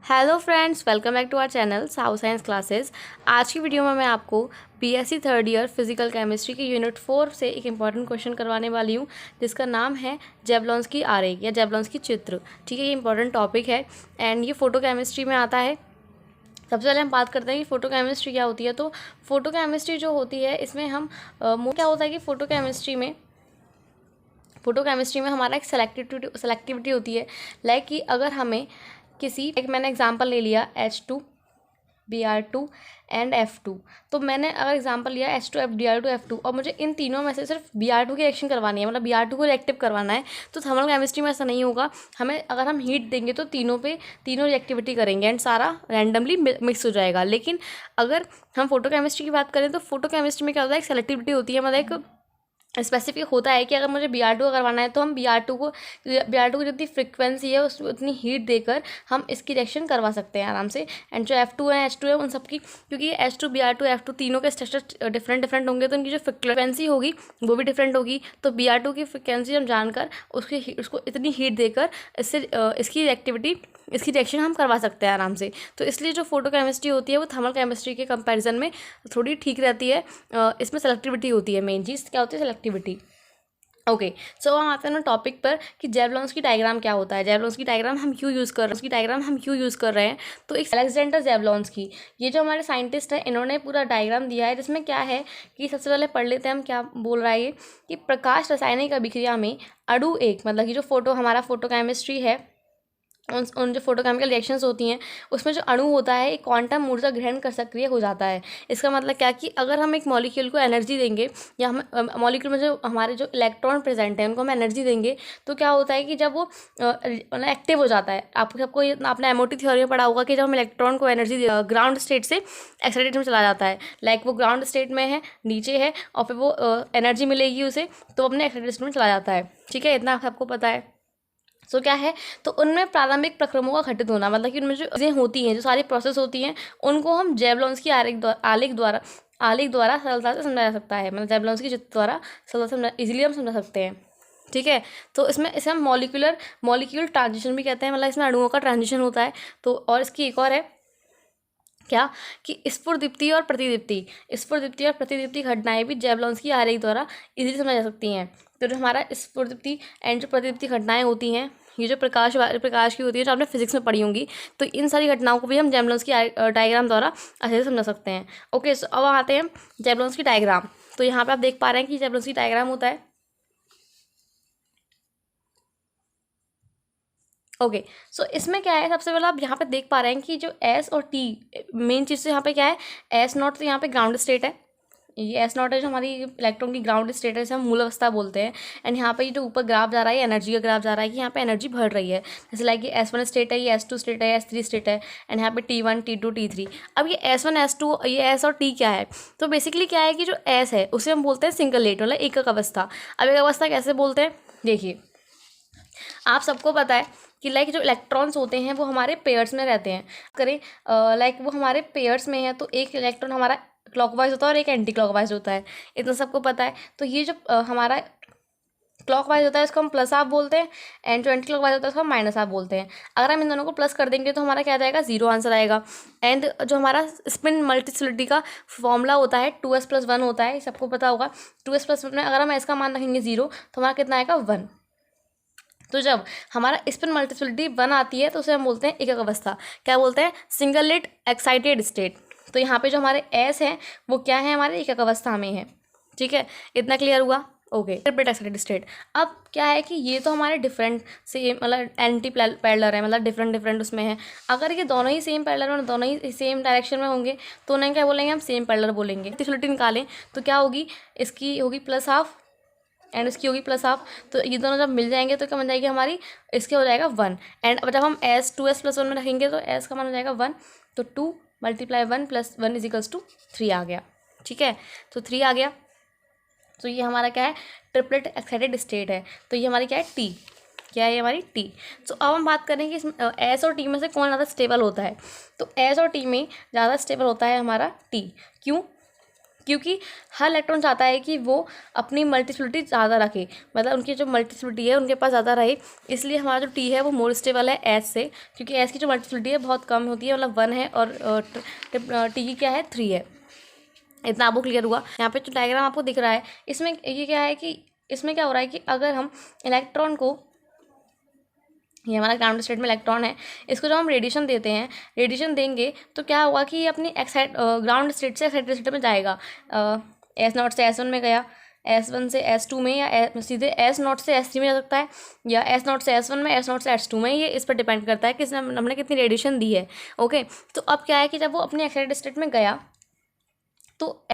Hello friends, welcome back to our channel साउ science classes. आज की वीडियो में मैं आपको BSc third year physical chemistry की यूनिट 4 से एक इम्पॉर्टेंट क्वेश्चन करवाने वाली हूँ, जिसका नाम है जेवलॉन्स की आरेख या जेवलॉन्स की चित्र। ठीक है, ये इंपॉर्टेंट टॉपिक है एंड ये फोटो केमिस्ट्री में आता है। सबसे पहले हम बात करते हैं कि फ़ोटो केमिस्ट्री क्या होती है। तो फोटो केमिस्ट्री जो होती है, इसमें हम क्या होता है कि फ़ोटो केमिस्ट्री में हमारा एक सेलेक्टिविटी होती है। लाइक कि अगर हमें एक मैंने एग्जांपल ले लिया H2 Br2 एंड F2। तो मैंने अगर एग्जांपल लिया H2 Br2 F2 और मुझे इन तीनों में से सिर्फ Br2 की रिएक्शन करवानी है, मतलब Br2 को रिएक्टिव करवाना है, तो थर्मल केमिस्ट्री में ऐसा नहीं होगा। हमें अगर हम हीट देंगे तो तीनों रिएक्टिविटी करेंगे एंड सारा रैंडमली मिक्स हो जाएगा। लेकिन अगर हम फोटो केमिस्ट्री की बात करें तो फोटो केमिस्ट्री में क्या होता है, एक सेलेक्टिविटी होती है, मतलब एक स्पेसिफिक होता है कि अगर मुझे Br2 का करवाना है तो हम Br2 की जितनी फ्रिक्वेंसी है उस उतनी हीट देकर हम इसकी रिएक्शन करवा सकते हैं आराम से। एंड जो F2 है H2 है उन सब की, क्योंकि H2 Br2 F2 तीनों के स्ट्रक्चर डिफरेंट होंगे तो उनकी जो फ्रिक्वेंसी होगी वो भी डिफरेंट होगी। तो Br2 की फ्रिक्वेंसी हम जानकर उसको इतनी हीट देकर इसकी रिएक्शन हम करवा सकते हैं आराम से। तो इसलिए जो फोटो केमिस्ट्री होती है वो थर्मल केमिस्ट्री के कंपैरिजन में थोड़ी ठीक रहती है। इसमें सेलेक्टिविटी होती है, मेन चीज़ क्या होती है, सेलेक्टिविटी। ओके, सो हम आते हैं ना टॉपिक पर कि जेवलॉन्स की डायग्राम क्या होता है, जेवलॉन्स की डायग्राम हम क्यों यूज़ कर रहे हैं। तो एक अलेक्जेंडर जेवलॉन्स की, ये जो हमारे साइंटिस्ट हैं, इन्होंने पूरा डायग्राम दिया है, जिसमें क्या है कि सबसे पहले पढ़ लेते हैं हम क्या बोल रहा है ये, कि प्रकाश रासायनिक अभिक्रिया में अणु एक, मतलब कि जो फोटो केमिस्ट्री है, उन जो फोटोकेमिकल रिएक्शंस होती हैं उसमें जो अणु होता है एक क्वांटम ऊर्जा ग्रहण कर सक्रिय हो जाता है। इसका मतलब क्या कि अगर हम एक मॉलिक्यूल को एनर्जी देंगे या हम मॉलिक्यूल में जो हमारे जो इलेक्ट्रॉन प्रेजेंट हैं उनको हम एनर्जी देंगे, तो क्या होता है कि जब वो एक्टिव हो जाता है, आपने एमओटी थ्योरी में पढ़ा होगा कि जब हम इलेक्ट्रॉन को एनर्जी ग्राउंड स्टेट से एक्साइटेड में चला जाता है, लाइक वो ग्राउंड स्टेट में है, नीचे है, और फिर वो एनर्जी मिलेगी उसे तो अपने एक्साइटेड स्टेट में चला जाता है। ठीक है, इतना सबको पता है। सो क्या है, तो उनमें प्रारंभिक प्रक्रमों का घटित होना, मतलब कि उनमें जो चीज़ें होती हैं, जो सारी प्रोसेस होती हैं, उनको हम जेवलॉन्स की आलेख द्वारा सरलता से समझा जा सकता है, मतलब जेवलॉन्स की चित्र द्वारा सरलता से इजीली हम समझा सकते हैं। ठीक है, तो इसे हम मॉलिक्यूल ट्रांजिशन भी कहते हैं, मतलब इसमें अणुओं का ट्रांजिशन होता है। तो और इसकी एक और है क्या कि स्फुरदीप्ति और प्रतिदीप्ति घटनाएं भी जेवलॉन्स की आरेख द्वारा इजीली समझा जा सकती हैं। तो जो हमारा स्फुरदीप्ति एंड जो प्रतिदीप्ति घटनाएं होती हैं, ये जो प्रकाश की होती है, जो आपने फिजिक्स में पढ़ी होंगी, तो इन सारी घटनाओं को भी हम जेवलॉन्स की डायग्राम द्वारा अच्छे से समझा सकते हैं। ओके, सो अब आते हैं जेवलॉन्स की डायग्राम। तो यहाँ पे आप देख पा रहे हैं कि जेवलॉन्स की डायग्राम होता है। ओके, सो इसमें क्या है, सबसे पहले आप यहाँ पे देख पा रहे हैं कि जो S और T मेन चीज़, तो यहाँ पे क्या है, S0 तो यहाँ पे ग्राउंड स्टेट है, ये S0 है जो हमारी इलेक्ट्रॉन की ग्राउंड स्टेट है, जिसे हम मूल अवस्था बोलते हैं। एंड यहाँ पे ये जो ऊपर ग्राफ जा रहा है, एनर्जी का ग्राफ जा रहा है कि यहाँ पे एनर्जी बढ़ रही है, जैसे लाइक ये S1 स्टेट है, ये S2 स्टेट है, S3 स्टेट है, एंड यहाँ पे T1 T2 T3। अब ये S1 S2 ये S और T क्या है, तो बेसिकली क्या है कि जो S है उसे हम बोलते हैं सिंगल लेट, मतलब एकक अवस्था। अब एक अवस्था कैसे बोलते हैं, देखिए आप सबको पता है कि लाइक जो इलेक्ट्रॉन्स होते हैं वो हमारे पेयर्स में रहते हैं। करें लाइक वो हमारे पेयर्स में है, तो एक इलेक्ट्रॉन हमारा क्लॉकवाइज होता है और एक एंटी क्लॉकवाइज होता है, इतना सबको पता है। तो ये जो हमारा क्लॉकवाइज होता है इसको हम प्लस हाफ बोलते हैं, एंड जो एंटी क्लॉकवाइज होता है उसको हम माइनस हाफ बोलते हैं। अगर हम इन दोनों को प्लस कर देंगे तो हमारा क्या आ जाएगा, 0 आंसर आएगा। एंड जो हमारा स्पिन मल्टीप्लिसिटी का फॉर्मूला होता है 2s+1 होता है, सबको पता होगा। 2s+1 में अगर हम s का मान रखेंगे 0 तो हमारा कितना आएगा, 1। तो जब हमारा स्पिन मल्टीप्लिसिटी 1 आती है तो उसे हम बोलते हैं एकक अवस्था, क्या बोलते हैं, सिंगल लेट एक्साइटेड स्टेट। तो यहाँ पे जो हमारे S हैं वो क्या है, हमारे एकक अवस्था में है। ठीक है, इतना क्लियर हुआ। Okay, triplet excited state. अब क्या है कि ये तो हमारे डिफरेंट सेम, मतलब एंटी पैरेलल है, मतलब डिफरेंट उसमें है। अगर ये दोनों ही सेम पैरेलल और दोनों ही सेम डायरेक्शन में होंगे तो उन्हें क्या बोलेंगे, हम सेम पैरेलल बोलेंगे। मल्टीप्लिसिटी निकालें तो क्या होगी, इसकी होगी प्लस हाफ एंड इसकी होगी प्लस हाफ। तो ये दोनों जब मिल जाएंगे तो क्या बन जाएगी हमारी, इसके हो जाएगा 1। एंड अब जब हम S2s+1 में रखेंगे तो S का मान हो जाएगा 1, तो 2 × 1 + 1 = 3 आ गया। ठीक है, तो 3 आ गया। तो ये हमारा क्या है, ट्रिपलेट एक्साइटेड स्टेट है। तो ये हमारी क्या है, T, क्या है हमारी T। तो अब हम बात करें कि S और T में से कौन ज़्यादा स्टेबल होता है। तो S और T में ज़्यादा स्टेबल होता है हमारा T। क्यों, क्योंकि हर इलेक्ट्रॉन चाहता है कि वो अपनी मल्टीप्लिसिटी ज़्यादा रखे, मतलब उनकी जो मल्टीप्लिसिटी है उनके पास ज़्यादा रहे। इसलिए हमारा जो टी है वो मोर स्टेबल है एस से, क्योंकि एस की जो मल्टीप्लिसिटी है बहुत कम होती है, मतलब 1 है, और टी की क्या है 3 है। इतना आपको क्लियर हुआ। यहाँ पे जो डायग्राम आपको दिख रहा है इसमें ये क्या है कि इसमें क्या हो रहा है कि अगर हम इलेक्ट्रॉन को, ये हमारा ग्राउंड स्टेट में इलेक्ट्रॉन है, इसको जब हम रेडिएशन देते हैं, रेडिएशन देंगे तो क्या होगा कि ये अपनी ग्राउंड स्टेट से एक्साइटेड स्टेट में जाएगा। S0 से S1 में गया, S1 से S2 में, या सीधे S0 से S3 में जा सकता है, या S0 से S1 में, S0 से S2 में। ये इस पर डिपेंड करता है कि हमने कितनी रेडिएशन दी है। ओके, तो अब क्या है कि जब वो अपनी एक्साइटेड स्टेट में गया तो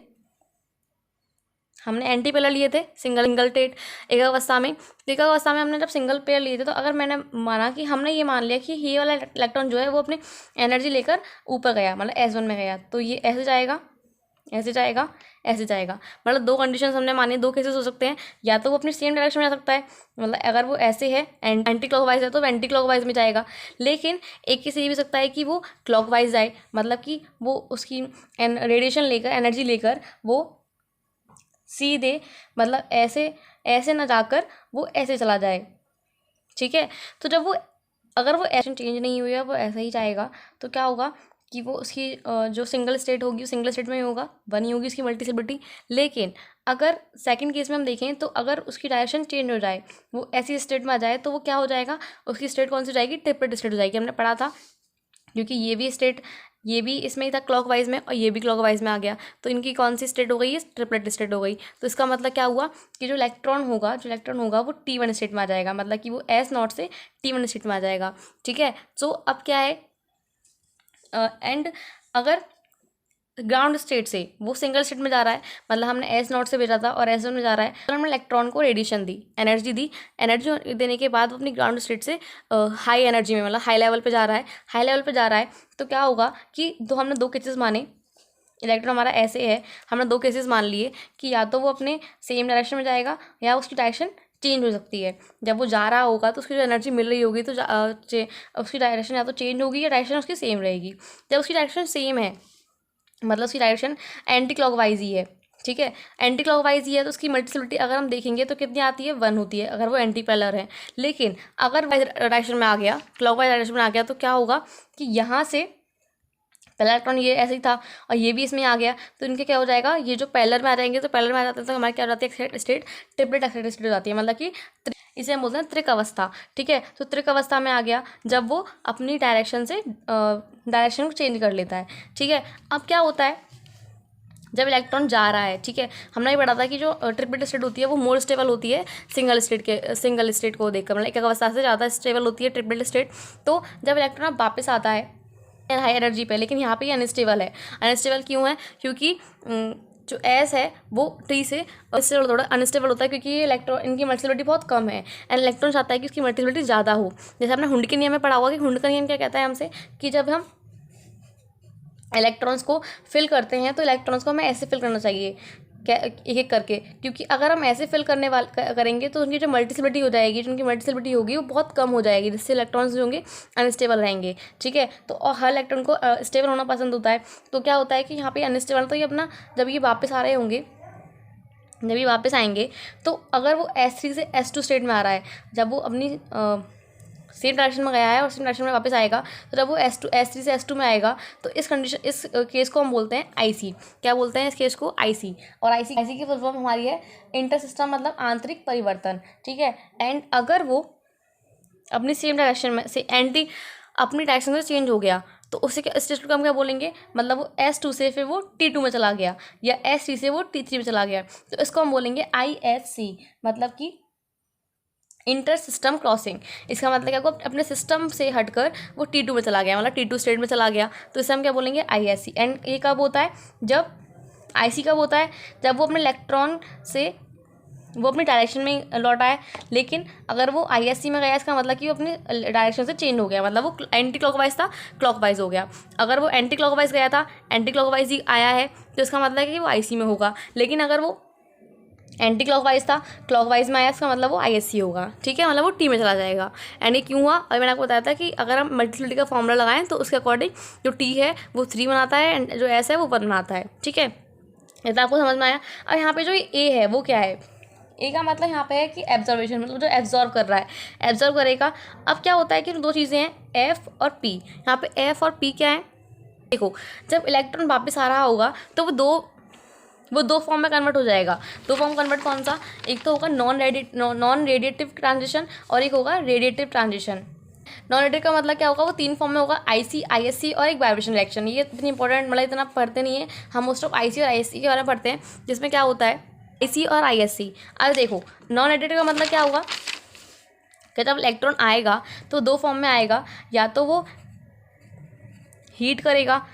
हमने एंटी पेयर लिए थे सिंगल स्टेट एक अवस्था में। एक अवस्था में हमने जब सिंगल पेयर लिए थे तो अगर मैंने माना कि हमने ये मान लिया कि ये वाला इलेक्ट्रॉन जो है वो अपनी एनर्जी लेकर ऊपर गया, मतलब S1 में गया, तो ये ऐसे जाएगा, ऐसे जाएगा, ऐसे जाएगा। मतलब दो कंडीशंस हमने मानी, दो केसेस हो सकते हैं, या तो वो अपनी सेम डायरेक्शन में जा सकता है, मतलब अगर वो ऐसे है एंटी क्लॉकवाइज है तो एंटी क्लॉकवाइज में जाएगा। लेकिन एक केस ये भी सकता है कि वो क्लॉकवाइज जाए, मतलब कि वो उसकी रेडिएशन लेकर, एनर्जी लेकर वो सीधे, मतलब ऐसे ऐसे ना जाकर वो ऐसे चला जाए। ठीक है, तो जब वो, अगर वो ऐसे चेंज नहीं हुई है, वो ऐसा ही जाएगा, तो क्या होगा कि वो उसकी जो सिंगल स्टेट होगी, सिंगल स्टेट में ही होगा, बनी होगी उसकी मल्टीप्लिसिटी। लेकिन अगर सेकंड केस में हम देखें तो अगर उसकी डायरेक्शन चेंज हो जाए, वो ऐसी स्टेट में आ जाए, तो वो क्या हो जाएगा, उसकी स्टेट कौन सी हो जाएगी, ट्रिपलेट स्टेट हो जाएगी। हमने पढ़ा था, क्योंकि ये भी स्टेट, ये भी इसमें ही था क्लॉकवाइज में, और ये भी क्लॉकवाइज में आ गया, तो इनकी कौन सी स्टेट हो गई, ये ट्रिपलेट स्टेट हो गई। तो इसका मतलब क्या हुआ कि जो इलेक्ट्रॉन होगा वो T1 स्टेट में आ जाएगा, मतलब कि वो S0 से T1 स्टेट में आ जाएगा। ठीक है, तो अब क्या है, एंड अगर ग्राउंड स्टेट से वो सिंगल स्टेट में जा रहा है, मतलब हमने S0 से भेजा था और S1 में जा रहा है, तो हमने इलेक्ट्रॉन को रेडिएशन दी, एनर्जी दी। एनर्जी देने के बाद वो अपनी ग्राउंड स्टेट से हाई एनर्जी में, मतलब हाई लेवल पे जा रहा है, हाई लेवल पे जा रहा है, तो क्या होगा कि हमने दो केसेस माने, इलेक्ट्रॉन हमारा ऐसे है, हमने दो केसेस मान लिए कि या तो वो अपने सेम डायरेक्शन में जाएगा या उसकी डायरेक्शन चेंज हो सकती है। जब वो जा रहा होगा तो उसकी जो एनर्जी मिल रही होगी तो उसकी डायरेक्शन या तो चेंज होगी या डायरेक्शन उसकी सेम रहेगी। जब उसकी डायरेक्शन सेम है, मतलब उसकी डायरेक्शन एंटी क्लॉकवाइज ही है। ठीक है, एंटी क्लॉकवाइज ही है, तो उसकी मल्टीप्लिसिटी अगर हम देखेंगे तो कितनी आती है, 1 होती है, अगर वो एंटी पैरेलल है। लेकिन अगर डायरेक्शन में आ गया, क्लॉकवाइज डायरेक्शन में आ गया, तो क्या होगा कि यहाँ से पहला इलेक्ट्रॉन ये ऐसे ही था और ये भी इसमें आ गया, तो इनके क्या हो जाएगा, ये जो पैरेलल में आ जाएंगे, तो पैरेलल में आ जाते हैं तो हमारी क्या हो जाती है, स्टेट ट्रिपलेट एक्साइटेड स्टेट हो जाती है, मतलब कि इसे हम बोलते हैं त्रिक अवस्था। ठीक है, तो त्रिक अवस्था में आ गया जब वो अपनी डायरेक्शन से डायरेक्शन को चेंज कर लेता है। ठीक है, अब क्या होता है जब इलेक्ट्रॉन जा रहा है। ठीक है, हमने ये पढ़ा था कि जो ट्रिपलेट स्टेट होती है वो मोर स्टेबल होती है सिंगल स्टेट को देखकर, मतलब एक अवस्था से ज़्यादा स्टेबल होती है ट्रिपलेट स्टेट। तो जब इलेक्ट्रॉन वापस आता है हाई एनर्जी पे, लेकिन यहाँ पे ये अनस्टेबल है। अनस्टेबल क्यों है, क्योंकि जो एस है वो टी से थोड़ा अनस्टेबल होता है, क्योंकि ये इलेक्ट्रॉन, इनकी मल्टीप्लिसिटी बहुत कम है, एंड इलेक्ट्रॉन चाहता है कि उसकी मल्टीप्लिसिटी ज़्यादा हो। जैसे आपने हुंड के नियम में पढ़ा होगा कि हुंड का नियम क्या कहता है हमसे, कि जब हम इलेक्ट्रॉन्स को फिल करते हैं तो इलेक्ट्रॉन्स को हमें ऐसे फिल करना चाहिए, क्या एक एक करके, क्योंकि अगर हम ऐसे फिल करेंगे तो उनकी जो मल्टीप्लिसिटी हो जाएगी, जो उनकी मल्टीप्लिसिटी होगी वो बहुत कम हो जाएगी, जिससे इलेक्ट्रॉन्स जो होंगे अनस्टेबल रहेंगे। ठीक है, तो और हर इलेक्ट्रॉन को स्टेबल होना पसंद होता है। तो क्या होता है कि यहाँ पे अनस्टेबल, तो ये अपना जब ये वापस आ रहे होंगे, जब ये वापस आएंगे, तो अगर वो S3 से S2 स्टेट में आ रहा है, जब वो अपनी सेम डायरेक्शन में गया है और सेम डायरेक्शन में वापस आएगा, तो जब वो S3 से S2 में आएगा, तो इस केस को हम बोलते हैं IC। क्या बोलते हैं इस केस को, IC। और IC की फुल फॉर्म हमारी है इंटर सिस्टम, मतलब आंतरिक परिवर्तन। ठीक है, एंड अगर वो अपनी सेम डायरेक्शन में से अपनी डायरेक्शन से चेंज हो गया, तो उसे क्या, स्टेट को हम क्या बोलेंगे, मतलब वो S2 से फिर वो T2 में चला गया, या S3 से वो T3 में चला गया, तो इसको हम बोलेंगे ISC, मतलब कि इंटर सिस्टम क्रॉसिंग। इसका मतलब क्या, को अपने सिस्टम से हटकर वो T2 में चला गया, मतलब T2 स्टेट में चला गया, तो इसे हम क्या बोलेंगे, ISC। एंड ये कब होता है, जब IC कब होता है, जब वो अपने इलेक्ट्रॉन से वो अपनी डायरेक्शन में लौटा है, लेकिन अगर वो ISC में गया, इसका मतलब कि वो अपनी डायरेक्शन से चेंज हो गया, मतलब वो एंटी क्लॉकवाइज था, क्लॉकवाइज हो गया। अगर वो एंटी क्लॉकवाइज गया था, एंटी क्लॉकवाइज ही आया है, तो इसका मतलब है कि वो IC में होगा। लेकिन अगर वो एंटी क्लॉकवाइज था, क्लॉकवाइज में आया, इसका मतलब वो ISC होगा। ठीक है, मतलब वो T में चला जाएगा। एंड ये क्यों हुआ, अभी मैंने आपको बताया था कि अगर हम मल्टीप्लिसिटी का फॉर्मूला लगाएं तो उसके अकॉर्डिंग जो T है वो 3 बनाता है एंड जो S है वो 1 बनाता है। ठीक है, ये तो आपको समझ में आया। अब यहाँ पे जो ए है वो क्या है, ए का मतलब यहाँ पे है कि एब्जॉर्वेशन, मतलब जो एब्जॉर्व कर रहा है, एब्जॉर्व करेगा। अब क्या होता है कि दो चीज़ें हैं, एफ और पी। यहाँ पे एफ और पी क्या है, देखो जब इलेक्ट्रॉन वापस आ रहा होगा तो वो दो फॉर्म में कन्वर्ट हो जाएगा। दो फॉर्म कन्वर्ट कौन सा, एक तो होगा नॉन रेडिएटिव ट्रांजिशन और एक होगा रेडिएटिव ट्रांजिशन। नॉन रेडिएटिव का मतलब क्या होगा, वो तीन फॉर्म में होगा, आईसी, आईएससी और एक वाइब्रेशन रिएक्शन। ये इतनी इंपॉर्टेंट, मतलब इतना पढ़ते नहीं है हम, मोस्ट ऑफ आईसी और आईएससी के बारे में पढ़ते हैं, जिसमें क्या होता है आईसी और आईएससी। अब देखो नॉन रेडिएटिव का मतलब क्या होगा कि जब इलेक्ट्रॉन आएगा तो दो फॉर्म में आएगा, या तो वो हीट करेगा,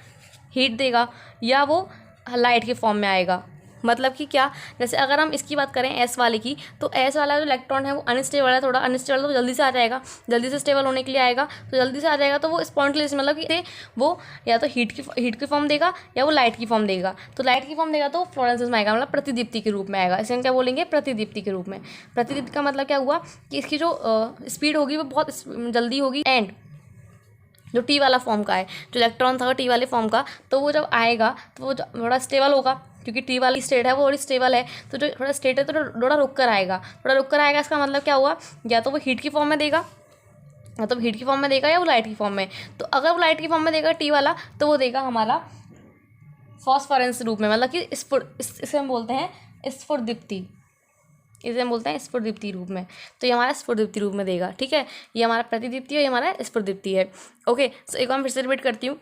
हीट देगा, या वो लाइट के फॉर्म में आएगा। मतलब कि क्या, जैसे अगर हम इसकी बात करें एस वाले की, तो एस वाला जो इलेक्ट्रॉन है वो अनस्टेबल है, थोड़ा अनस्टेबल, तो जल्दी से आ जाएगा, जल्दी से स्टेबल होने के लिए आएगा, तो जल्दी से आ जाएगा। तो वो स्पॉन्टेनियस, मतलब कि वो या तो हीट की फॉर्म देगा या वो लाइट की फॉर्म देगा। तो लाइट की फॉर्म देगा तो फ्लोरेसेंस में आएगा, मतलब प्रतिदीप्ति के रूप में आएगा। इसे हम क्या बोलेंगे, प्रतिदीप्ति के रूप में। प्रतिदीप्ति का मतलब क्या हुआ कि इसकी जो स्पीड होगी वो बहुत जल्दी होगी। एंड जो टी वाला फॉर्म का है, जो इलेक्ट्रॉन था टी वाले फॉर्म का, तो वो जब आएगा तो वो थोड़ा स्टेबल होगा, क्योंकि टी वाली स्टेट है वो थोड़ी स्टेबल है। तो जो थोड़ा स्टेट है तो थोड़ा रुक कर आएगा, थोड़ा रुक कर आएगा। इसका मतलब क्या हुआ, या तो वो हीट की फॉर्म में देगा, मतलब हीट की फॉर्म में देगा, या वो लाइट की फॉर्म में। तो अगर वो लाइट की फॉर्म में देगा टी वाला, तो वो देगा हमारा फॉस्फोरेंस रूप में, मतलब कि इसे हम बोलते हैं स्फुरदीप्ति, इसे हम बोलते हैं स्फुरदीप्ति रूप में। तो ये हमारा स्फुरदीप्ति रूप में देगा, ठीक है। ये हमारा प्रतिदीप्ति है, ये हमारा स्फुरदीप्ति है। ओके, सो एक बार फिर से रिपीट करती हूँ।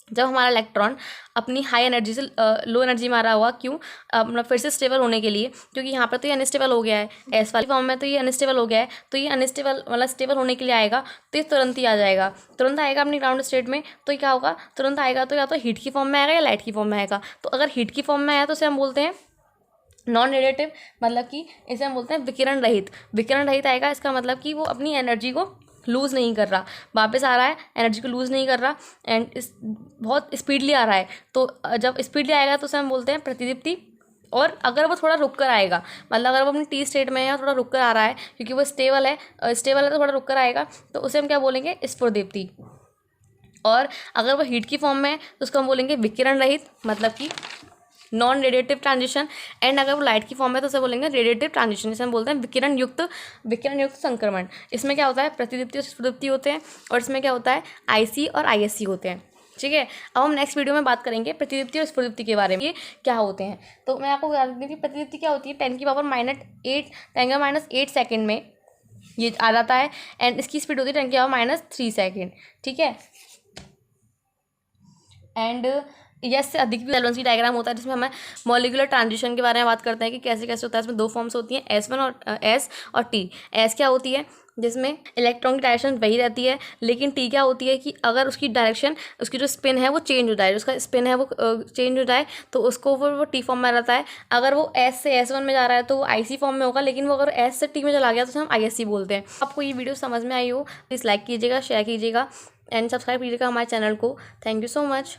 जब हमारा इलेक्ट्रॉन अपनी हाई एनर्जी से लो एनर्जी में आ रहा हुआ, क्यों, अपना फिर से स्टेबल होने के लिए, क्योंकि यहाँ पर तो ये अनस्टेबल हो गया है, एस वाली फॉर्म में तो ये अनस्टेबल हो गया है, तो ये अनस्टेबल मतलब स्टेबल होने के लिए आएगा, तो ये तुरंत ही आ जाएगा, तुरंत आएगा अपनी ग्राउंड स्टेट में। तो ये क्या होगा, तुरंत आएगा तो या तो हीट की फॉर्म में आएगा या लाइट की फॉर्म में आएगा। तो अगर हीट की फॉर्म में आया तो उसे हम बोलते हैं नॉन रेडिएटिव, मतलब कि इसे हम बोलते हैं विकिरण रहित। विकिरण रहित आएगा, इसका मतलब कि वो अपनी एनर्जी को लूज़ नहीं कर रहा, वापस आ रहा है, एनर्जी को लूज़ नहीं कर रहा, एंड इस बहुत स्पीडली आ रहा है। तो जब स्पीडली आएगा तो उसे हम बोलते हैं प्रतिदीप्ति। और अगर वो थोड़ा रुक कर आएगा, मतलब अगर वो अपनी टी स्टेट में है और थोड़ा रुक कर आ रहा है, क्योंकि वो स्टेबल है तो थोड़ा रुक कर आएगा, तो उसे हम क्या बोलेंगे, स्फुरदीप्ति। और अगर वो हीट की फॉर्म में है तो उसको हम बोलेंगे विकिरण रहित, मतलब कि नॉन रेडिएटिव ट्रांजिशन। एंड अगर वो लाइट की फॉर्म है तो उसे बोलेंगे रेडिएटिव ट्रांजिशन, इसे हम बोलते हैं विकिरण युक्त संक्रमण। इसमें क्या होता है, प्रतिदीप्ति और स्फुरदीप्ति होते हैं, और इसमें क्या होता है, आईसी और आईएससी होते हैं, ठीक है। अब हम नेक्स्ट वीडियो में बात करेंगे प्रतिदीप्ति और स्फुरदीप्ति के बारे में, ये क्या होते हैं। तो मैं आपको बता देती हूँ कि प्रतिदीप्ति क्या होती है, 10⁻⁸ सेकेंड में ये आ जाता है, एंड इसकी स्पीड होती है 10⁻³ सेकेंड, ठीक है। एंड यस से अधिक भी वैलेंसी डायग्राम होता है, जिसमें हमें मॉलिक्यूलर ट्रांजिशन के बारे में बात करते हैं कि कैसे कैसे होता है। इसमें दो फॉर्म्स होती हैं, एस और टी। एस क्या होती है, जिसमें इलेक्ट्रॉन की डायरेक्शन वही रहती है, लेकिन टी क्या होती है कि अगर उसकी डायरेक्शन, उसकी जो स्पिन है वो चेंज हो जाए, उसका स्पिन है वो चेंज हो जाए, तो उसको वो टी फॉर्म में रहता है। अगर वो एस से S1 में जा रहा है तो वो आईसी फॉर्म में होगा, लेकिन वो अगर एस से टी में चला गया तो उसे हम आईएससी बोलते हैं। आपको ये वीडियो समझ में आई हो, प्लीज़ लाइक कीजिएगा, शेयर कीजिएगा, एंड सब्सक्राइब कीजिएगा हमारे चैनल को। Thank you so much.